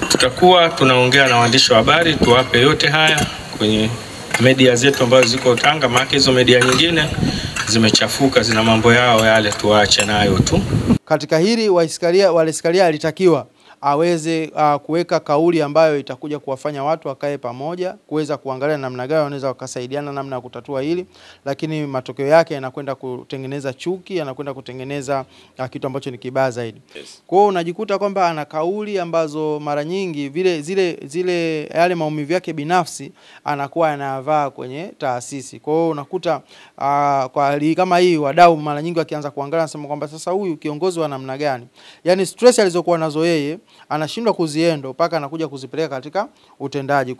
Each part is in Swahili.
Tutakuwa tunaongea na waandishi wa habari tuwape yote haya kwenye media zetu ambazo ziko Tanga, maana hizo media nyingine zimechafuka, zina mambo yao yale, tuache nayo tu. Katika hili Waleskaria alitakiwa aweze kuweka kauli ambayo itakuja kuwafanya watu wakae pamoja, kuweza kuangalia namna gani wanaweza wakasaidiana namna ya kutatua hili, lakini matokeo yake yanakwenda kutengeneza chuki, yanakwenda kutengeneza kitu ambacho ni kibaya zaidi. Kwa hiyo unajikuta kwamba ana kauli ambazo mara nyingi zile yale maumivu yake binafsi anakuwa anavaa kwenye taasisi. Kwa hiyo unakuta kwa kama hii wadau mara nyingi wakianza kuangalia nasema kwamba sasa huyu kiongozi wa namna gani? Yaani stress alizokuwa nazo yeye anashindwa kuziendo mpaka anakuja kuzipeleka katika utendaji.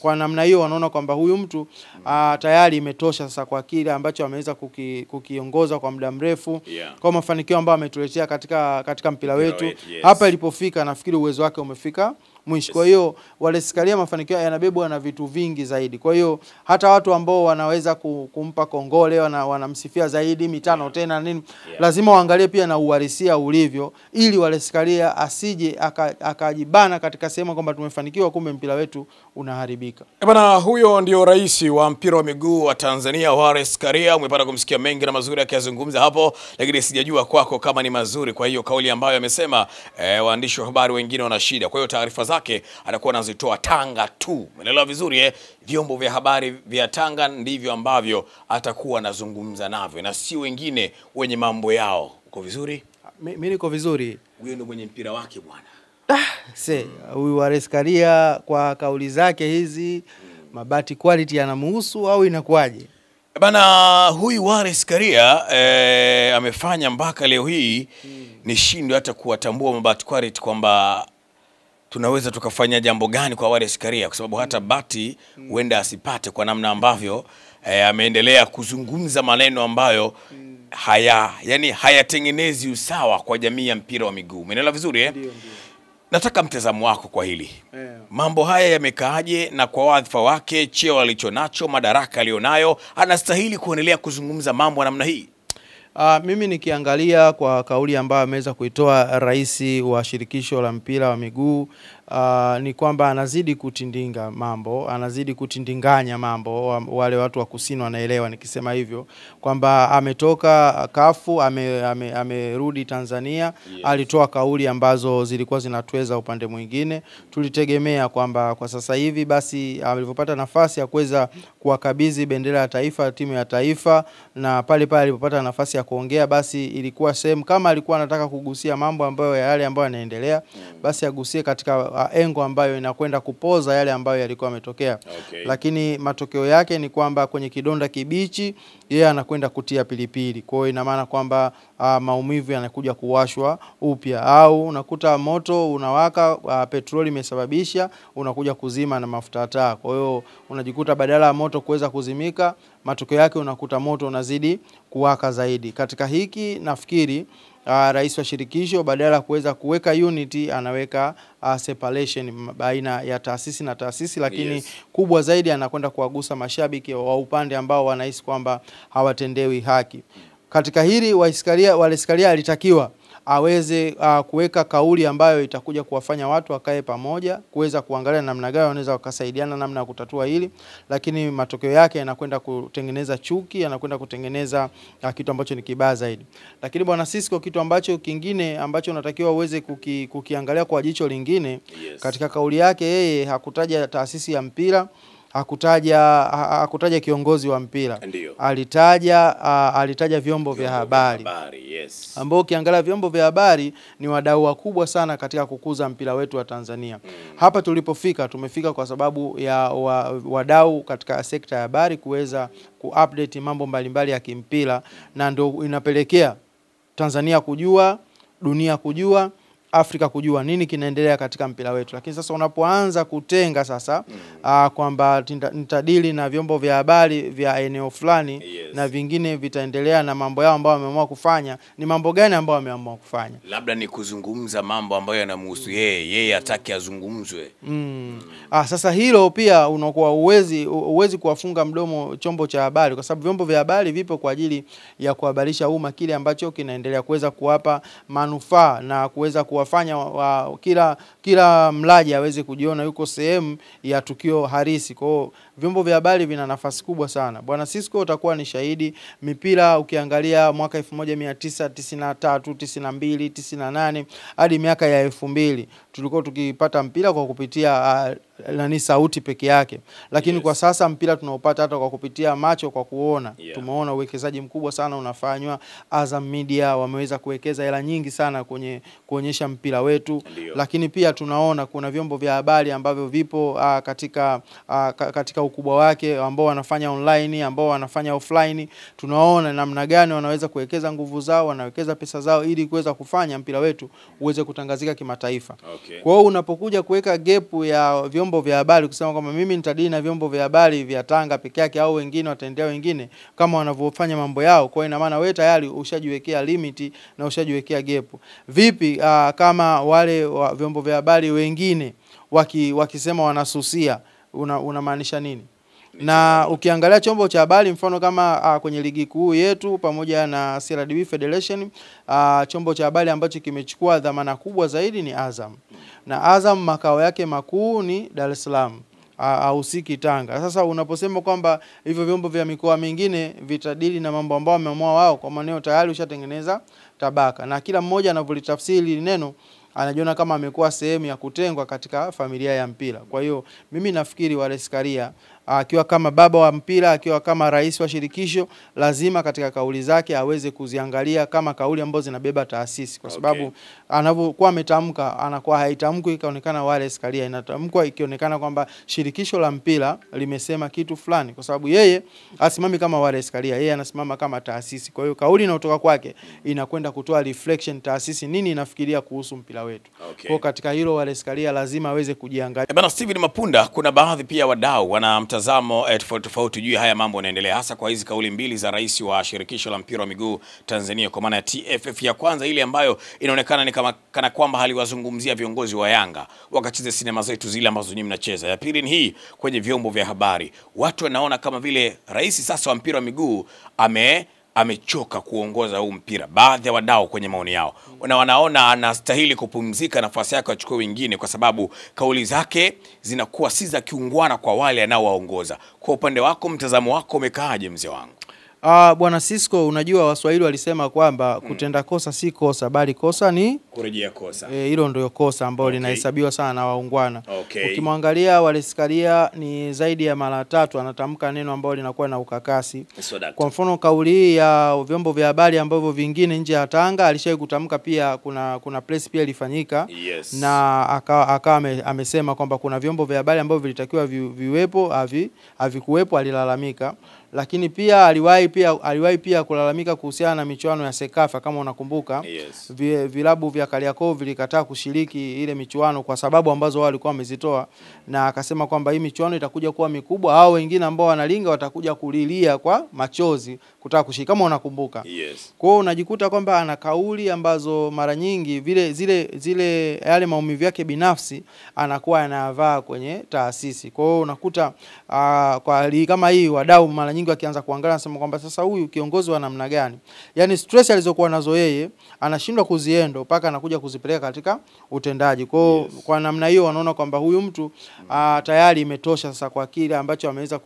Kwa namna hiyo wanaona kwamba huyu mtu tayari imetosha sasa kwa kile ambacho ameweza kukiongoza kwa muda mrefu, kwa mafanikio ambayo ametuletea katika mpira wetu. Hapa ilipofika nafikiri uwezo wake umefika mwisho. Kwa hiyo Waleskaria mafanikio yanabebwa na vitu vingi zaidi. Kwa hiyo hata watu ambao wanaweza kumpa kongole, wanamsifia zaidi mitano tena nini, lazima waangalie pia na uhalisia ulivyo, ili Waleskaria asije akajibana katika sehemu kwamba tumefanikiwa kumbe mpira wetu unaharibika. Bwana, huyo ndio rais wa mpira wa miguu wa Tanzania, Waleskaria. Umepata kumsikia mengi na mazuri akizungumza hapo, lakini sijajua kwako kama ni mazuri. Kwa hiyo kauli ambayo amesema waandishi wa habari wengine wana shida. Kwa hiyo taarifa zake atakuwa anazitoa Tanga tu. Umeelewa vizuri vyombo vya habari vya Tanga ndivyo ambavyo atakuwa anazungumza navyo na si wengine wenye mambo yao. Uko vizuri? Mimi niko vizuri. Huyo ndio mwenye mpira wake bwana. Huyu Waleskaria kwa kauli zake hizi mabati quality yanamuhusu au inakuaje? Bana, huyu Waleskaria amefanya mpaka leo hii nishindwe hata kuwatambua mabati quality kwamba tunaweza tukafanya jambo gani kwa Waleskaria, kwa sababu hata bati huenda asipate kwa namna ambavyo ameendelea kuzungumza maneno ambayo hayatengenezi usawa kwa jamii ya mpira wa miguu. Umeelewa vizuri Nataka mtazamo wako kwa hili. Mambo haya yamekaaje, na kwa wadhifa wake, cheo alichonacho, madaraka alionayo, anastahili kuendelea kuzungumza mambo namna hii? Mimi nikiangalia kwa kauli ambayo ameweza kuitoa rais wa shirikisho la mpira wa miguu, ni kwamba anazidi kutindinga mambo, anazidi kutindinganya mambo. Wale watu wa kusini wanaelewa nikisema hivyo, kwamba ametoka kafu, amerudi Tanzania. Alitoa kauli ambazo zilikuwa zinatweza upande mwingine. Tulitegemea kwamba kwa sasa hivi basi alipopata nafasi ya kuweza kuwakabidhi bendera ya taifa, timu ya taifa, na pale alipopata nafasi ya kuongea, basi ilikuwa sehemu kama alikuwa anataka kugusia mambo ambayo yale ambayo yanaendelea, basi agusie katika engo ambayo inakwenda kupoza yale ambayo yalikuwa yametokea. Lakini matokeo yake ni kwamba kwenye kidonda kibichi yeye anakwenda kutia pilipili. Kwa hiyo ina maana kwamba maumivu yanakuja kuwashwa upya, au unakuta moto unawaka, petroli imesababisha, unakuja kuzima na mafuta taa. Kwa hiyo unajikuta badala ya moto kuweza kuzimika, matokeo yake unakuta moto unazidi kuwaka zaidi. Katika hiki nafikiri rais wa shirikisho badala kuweza kuweka unity, anaweka separation baina ya taasisi na taasisi, lakini kubwa zaidi anakwenda kuwagusa mashabiki wa upande ambao wanahisi kwamba hawatendewi haki. Katika hili Waleskaria alitakiwa aweze kuweka kauli ambayo itakuja kuwafanya watu wakae pamoja, kuweza kuangalia namna gani wanaweza wakasaidiana namna ya kutatua hili, lakini matokeo yake yanakwenda kutengeneza chuki, yanakwenda kutengeneza kitu ambacho ni kibaya zaidi. Lakini bwana Sisco, kitu ambacho kingine ambacho unatakiwa uweze kukiangalia kwa jicho lingine, katika kauli yake yeye hakutaja taasisi ya mpira, hakutaja kiongozi wa mpira. Alitaja vyombo vya habari. Ambao ukiangalia vyombo vya habari ni wadau wakubwa sana katika kukuza mpira wetu wa Tanzania. Hapa tulipofika, tumefika kwa sababu ya wadau katika sekta ya habari kuweza kuupdate mambo mbalimbali ya kimpira, na ndio inapelekea Tanzania kujua, dunia kujua Afrika kujua nini kinaendelea katika mpira wetu. Lakini sasa unapoanza kutenga sasa kwamba nitadili na vyombo vya habari vya eneo fulani na vingine vitaendelea na mambo yao ambao wameamua kufanya, ni mambo gani ambao wameamua kufanya? Labda ni kuzungumza mambo ambayo yanamhusu yeye hataki azungumzwe. Sasa hilo pia unakuwa uwezi kuwafunga mdomo chombo cha habari, kwa sababu vyombo vya habari vipo kwa ajili ya kuhabarisha umma kile ambacho kinaendelea, kuweza kuwapa manufaa na kuweza kuwafanya kila mlaji aweze kujiona yuko sehemu ya tukio harisi. Kwa hiyo vyombo vya habari vina nafasi kubwa sana. Bwana Sisco utakuwa ni shahidi, mipira ukiangalia mwaka 1993, 92, 98 hadi miaka ya 2000 tulikuwa tukipata mpira kwa kupitia sauti peke yake. Lakini kwa sasa mpira tunaopata hata kwa kupitia macho, kwa kuona. Tumeona uwekezaji mkubwa sana unafanywa. Azam Media wameweza kuwekeza hela nyingi sana kwenye kuonyesha mpira wetu. Lakini pia tunaona kuna vyombo vya habari ambavyo vipo katika ukubwa wake, ambao wanafanya online, ambao wanafanya offline. Tunaona namna gani wanaweza kuwekeza nguvu zao, wanawekeza pesa zao ili kuweza kufanya mpira wetu uweze kutangazika kimataifa. Kwa hiyo unapokuja kuweka gap ya vyombo vya habari kusema kwamba mimi nitadili na vyombo vya habari vya Tanga peke yake au wengine wataendea wengine kama wanavyofanya mambo yao, kwa ina maana wewe tayari ushajiwekea limit na ushajiwekea gap. Vipi kama wale vyombo vya habari wengine wakisema wanasusia, unamaanisha nini? Na ukiangalia chombo cha habari mfano kama kwenye ligi kuu yetu pamoja na CRDB Federation, chombo cha habari ambacho kimechukua dhamana kubwa zaidi ni Azam. Na Azam makao yake makuu ni Dar es Salaam, hausiki Tanga. Sasa unaposema kwamba hivyo vyombo vya mikoa mingine vitadili na mambo ambao wameamua wao, kwa maana tayari ushatengeneza tabaka, na kila mmoja anavyolitafsiri neno anajiona kama amekuwa sehemu ya kutengwa katika familia ya mpira. Kwa hiyo mimi nafikiri Wallace Karia akiwa kama baba wa mpira, akiwa kama rais wa shirikisho, lazima katika kauli zake aweze kuziangalia kama kauli ambazo zinabeba taasisi, kwa sababu anavyokuwa ametamka anakuwa haitamki ikaonekana Wallace Karia, inatamkwa ikionekana kwamba shirikisho la mpira limesema kitu fulani, kwa sababu yeye asimami kama Wallace Karia, yeye anasimama kama taasisi. Kwa hiyo kauli inayotoka kwake inakwenda kutoa reflection taasisi nini inafikiria kuhusu mpira wetu. Kwa katika hilo Wallace Karia lazima aweze kujiangalia. Bwana Steven Mapunda, kuna baadhi pia wadau wana mtazamo tofauti juu haya mambo yanaendelea, hasa kwa hizi kauli mbili za rais wa shirikisho la mpira wa miguu Tanzania kwa maana ya TFF. Ya kwanza ile ambayo inaonekana ni kana kwamba haliwazungumzia viongozi wa Yanga wakacheze sinema zetu zile ambazo nyinyi mnacheza. Ya pili ni hii kwenye vyombo vya habari, watu wanaona kama vile rais sasa wa mpira wa miguu amechoka kuongoza huu mpira. Baadhi ya wadau kwenye maoni yao wanaona anastahili kupumzika, nafasi yake achukue wengine, kwa sababu kauli zake zinakuwa si za kiungwana kwa wale anaowaongoza. Kwa upande wako, mtazamo wako umekaaje mzee wangu? Bwana Sisco, unajua Waswahili walisema kwamba kutenda kosa si kosa, bali kosa ni kurejea kosa. Hilo ndio kosa ambalo linahesabiwa sana na waungwana. Ukimwangalia Wallace Karia ni zaidi ya mara 3 anatamka neno ambalo linakuwa na ukakasi. Kwa mfano kauli ya vyombo vya habari ambavyo vingine nje ya Tanga alishawahi kutamka pia, kuna press pia ilifanyika, na akawa amesema kwamba kuna vyombo vya habari ambavyo vilitakiwa viwepo havikuwepo, alilalamika. Lakini pia aliwahi pia kulalamika kuhusiana na michuano ya Sekafa, kama unakumbuka. Vilabu vya Kariakoo vilikataa kushiriki ile michuano kwa sababu ambazo wao walikuwa wamezitoa, na akasema kwamba hii michuano itakuja kuwa mikubwa, hao wengine ambao wanalinga watakuja kulilia kwa machozi kutaka kushiriki, kama unakumbuka. Kwa hiyo unajikuta kwamba ana kauli ambazo mara nyingi zile yale maumivu yake binafsi anakuwa anavaa kwenye taasisi. Kwa hiyo unakuta kwa kama hii wadau mara nyingi wakianza kuangalia nasema kwamba sasa huyu kiongozi wa namna gani, yani stress alizokuwa nazo yeye anashindwa kuziendo mpaka anakuja kuzipeleka katika utendaji. Kwa namna hiyo wanaona kwamba huyu mtu tayari imetosha sasa kwa kile ambacho ameweza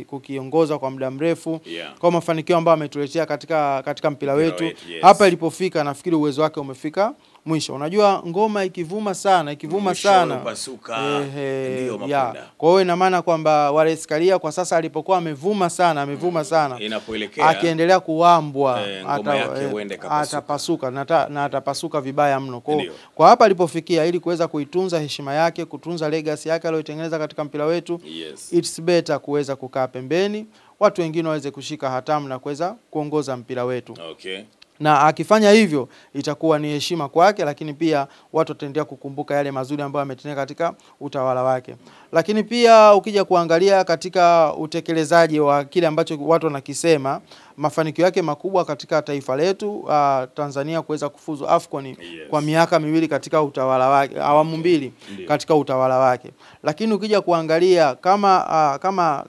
kukiongoza kwa muda mrefu, kwa mafanikio ambayo ametuletea katika mpira wetu. Hapa ilipofika nafikiri uwezo wake umefika mwisho. Unajua ngoma ikivuma sana kwa hiyo ina maana kwamba Wallace Karia kwa sasa alipokuwa amevuma sana inapoelekea akiendelea kuambwa atapasuka na atapasuka vibaya mno. Kwa hapa alipofikia, ili kuweza kuitunza heshima yake, kutunza legacy yake aliyotengeneza katika mpira wetu, it's better kuweza kukaa pembeni, watu wengine waweze kushika hatamu na kuweza kuongoza mpira wetu. Na akifanya hivyo itakuwa ni heshima kwake, lakini pia watu wataendelea kukumbuka yale mazuri ambayo ametendea katika utawala wake. Lakini pia ukija kuangalia katika utekelezaji wa kile ambacho watu wanakisema, mafanikio yake makubwa katika taifa letu Tanzania kuweza kufuzu AFCON kwa miaka miwili katika utawala wake, awamu mbili katika utawala wake. Lakini ukija kuangalia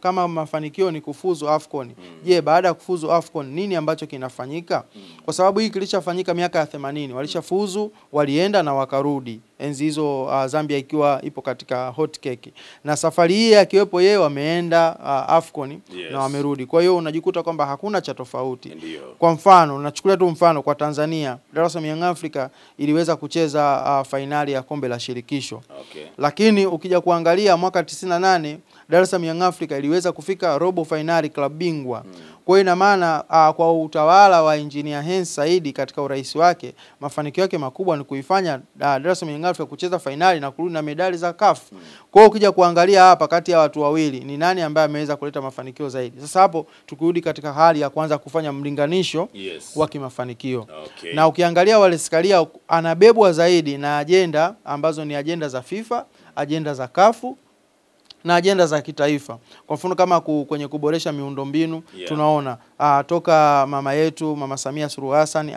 kama mafanikio ni kufuzu AFCON, je, baada ya kufuzu AFCON nini ambacho kinafanyika? Kwa sababu hii kilishafanyika miaka ya 80, walishafuzu, walienda na wakarudi. Enzi hizo Zambia ikiwa ipo katika hot cake. Na safari hii akiwepo yeye wameenda AFCON na wamerudi. Kwa hiyo unajikuta kwamba hakuna cha tofauti. Kwa mfano, nachukulia tu mfano kwa Tanzania, Dar es Salaam Young Africa iliweza kucheza fainali ya kombe la shirikisho. Lakini ukija kuangalia mwaka 98 Dar es Salaam Young Africa iliweza kufika robo finali klabu bingwa. Kwa hiyo ina maana kwa utawala wa Engineer Hersi Said katika urais wake, mafanikio yake makubwa ni kuifanya Dar es Salaam Young Africa kucheza finali na kurudi na medali za CAF. Kwa hiyo ukija kuangalia hapa kati ya watu wawili ni nani ambaye ameweza kuleta mafanikio zaidi. Sasa hapo tukirudi katika hali ya kwanza kufanya mlinganisho wa kimafanikio. Na ukiangalia Wallace Karia anabebwa zaidi na ajenda ambazo ni ajenda za FIFA, ajenda za CAF na ajenda za kitaifa. Kwa mfano kama kwenye kuboresha miundombinu, tunaona toka mama yetu Mama Samia Suluhu Hassan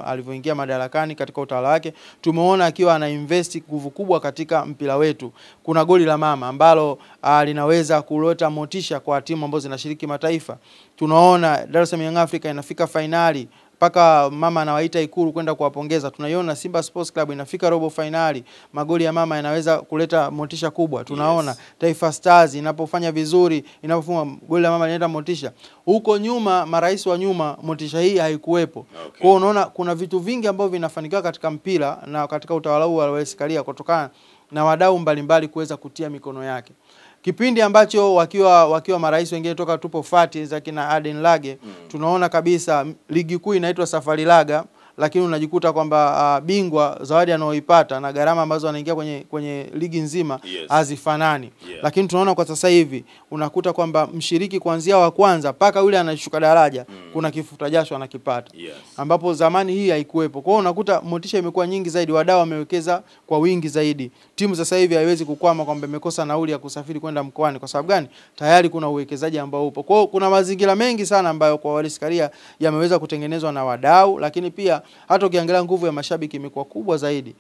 alivyoingia madarakani katika utawala wake, tumeona akiwa ana invest nguvu kubwa katika mpira wetu. Kuna goli la mama ambalo linaweza kuleta motisha kwa timu ambazo zinashiriki mataifa. Tunaona Dar es Salaam Young Africa inafika finali, paka mama anawaita Ikulu kwenda kuwapongeza. Tunaiona Simba Sports Club inafika robo finali, magoli ya mama yanaweza kuleta motisha kubwa. Tunaona Taifa Stars inapofanya vizuri, inapofunga goli la mama inaleta motisha. Huko nyuma, marais wa nyuma, motisha hii haikuwepo. Kwa hiyo unaona kuna vitu vingi ambavyo vinafanikiwa katika mpira na katika utawala huu wa Wallace Karia kutokana na wadau mbalimbali kuweza kutia mikono yake. Kipindi ambacho wakiwa marais wengine toka tupo fati za kina Aden Lage, tunaona kabisa ligi kuu inaitwa Safari Laga, lakini unajikuta kwamba bingwa zawadi anaoipata na gharama ambazo anaingia kwenye ligi nzima hazifanani. Lakini tunaona kwa sasa hivi unakuta kwamba mshiriki kuanzia wa kwanza paka yule anashuka daraja kuna kifuta jasho anakipata. Ambapo zamani hii haikuwepo. Kwa hiyo unakuta motisha imekuwa nyingi zaidi, wadau wamewekeza kwa wingi zaidi. Timu sasa hivi haiwezi kukwama kwamba imekosa nauli ya kusafiri kwenda mkoani. Kwa sababu gani? Tayari kuna uwekezaji ambao upo. Kwa hiyo kuna mazingira mengi sana ambayo kwa Wallace Karia yameweza kutengenezwa na wadau, lakini pia hata ukiangalia nguvu ya mashabiki imekuwa kubwa zaidi.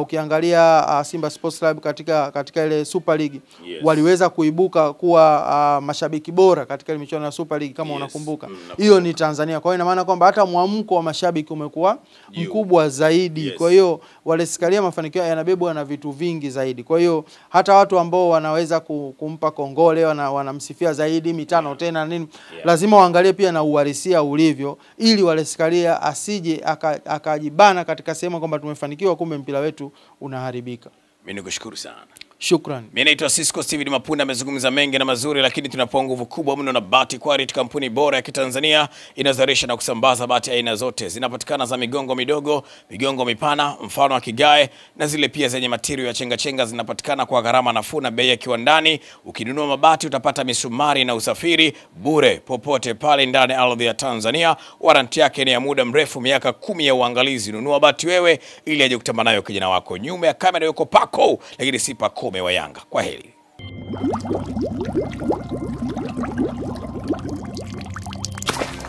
Ukiangalia Simba Sports Club katika ile Super League waliweza kuibuka kuwa mashabiki bora katika ile michuano ya Super League kama unakumbuka. Hiyo ni Tanzania. Kwa hiyo ina maana kwamba hata mwamko wa mashabiki umekuwa mkubwa zaidi. Kwa hiyo Wallace Karia mafanikio yanabebwa na vitu vingi zaidi. Kwa hiyo hata watu ambao wanaweza kumpa kongole, wanamsifia zaidi mitano tena nini, lazima waangalie pia na uhalisia ulivyo, ili Wallace Karia asije akajibana katika sehemu kwamba tumefanikiwa kumbe mpira wetu unaharibika. Mimi nikushukuru sana. Shukran. Mimi naitwa Cisco Steven Mapunda, amezungumza mengi na mazuri, lakini tunapoa nguvu kubwa mno na Bati Quality, kampuni bora ya Kitanzania inazalisha na kusambaza bati aina zote. Zinapatikana za migongo midogo, migongo mipana, mfano wa kigae, na zile pia zenye material ya chenga chenga zinapatikana kwa gharama nafuu na bei ya kiwandani. Ukinunua mabati utapata misumari na usafiri bure popote pale ndani ardhi ya Tanzania. Warranty yake ni ya muda mrefu, miaka 10 ya uangalizi. Nunua bati wewe ili aje kutamba nayo kijana wako. Nyuma ya kamera yuko Pako, lakini si Pako wa Yanga. Kwa heri.